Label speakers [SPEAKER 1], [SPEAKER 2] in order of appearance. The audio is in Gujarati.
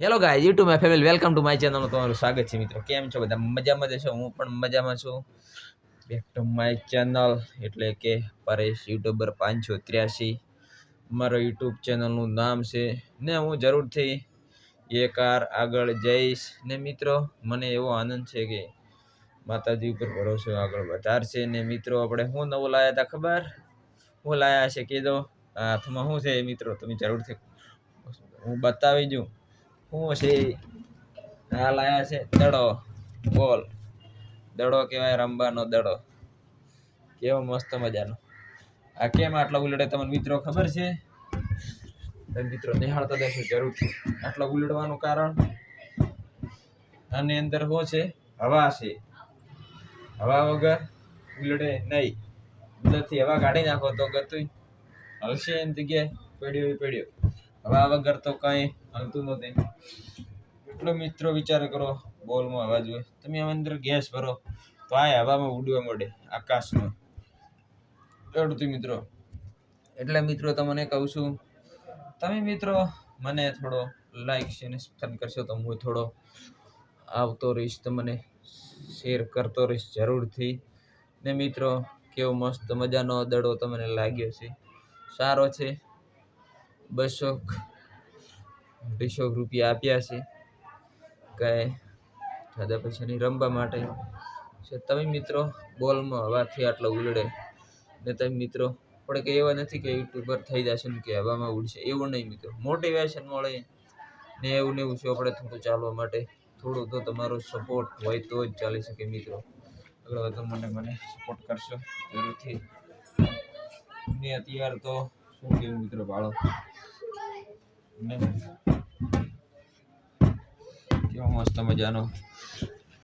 [SPEAKER 1] Hello guys YouTube my family welcome to my channel તમારું સ્વાગત છે મિત્રો. કેમ છો બધા? મજામાં જ છો? હું પણ મજામાં છું. બેક ટુ માય ચેનલ એટલે કે પરેશ યુટ્યુબર 583 મારો યુટ્યુબ ચેનલનું નામ છે ને હું જરૂરથી એકવાર આગળ જઈશ ને મિત્રો મને એવો આનંદ છે કે માતાજી ઉપર ભરોસો આગળ વધારશે ને મિત્રો આપણે શું નવું લાયા હતા ખબર? હું લાયા છે કીધો હાથમાં શું છે મિત્રો તમે જરૂરથી હું બતાવી દઉં શું છે. આ લાયા છે દડો, બોલ દડો કહેવાય, રમવાનો દડો. કેવો મસ્ત મજાનો. આ કેમ આટલા ઉલટે તમને મિત્રો ખબર છે? તમે મિત્રો નિહાળતા દેશો જરૂરથી. આટલા ઉલટવાનું કારણ આની અંદર શું છે? હવા છે. હવા વગર ઉલટે નહીં. અંદરથી હવા કાઢી નાખો તો ગતું હલશે એની જગ્યાએ પડ્યો. હવા વગર તો કઈ હલતું નથી. એટલો મિત્રો વિચાર કરો, બોલમાં હવા જોઈએ. તમે અંદર ગેસ ભરો તો આ હવામાં ઉડવા મળે આકાશમાં. એટલું મિત્રો. એટલે મિત્રો તમને કહું છું, તમે મિત્રો મને થોડો લાઈક અને સબસ્ક્રાઇબ કરશો તો હું થોડો આવતો રહીશ, તમને શેર કરતો રહીશ જરૂરથી. ને મિત્રો કેવો મસ્ત મજાનો દડો તમને લાગ્યો છે? સારો છે. 200 રૂપિયા આપ્યા છે કઈ દાદા પૈસાની રમવા માટે છે. તમે મિત્રો બોલમાં હવાથી આટલો ઉલડે ને તમે મિત્રો આપણે કે એવા નથી કે યુટ્યુબર થઈ જશે ને કે હવામાં ઉડશે, એવું નહીં મિત્રો. મોટિવેશન મળે ને એવું ને એવું છે. આપણે થોડું ચાલવા માટે થોડું તો તમારો સપોર્ટ હોય તો જ ચાલી શકે મિત્રો. આગળ તો મને સપોર્ટ કરશો જરૂરથી. ને અત્યારે તો શું કેવું મિત્રો, ભાડો કેવો મસ્ત મજાનો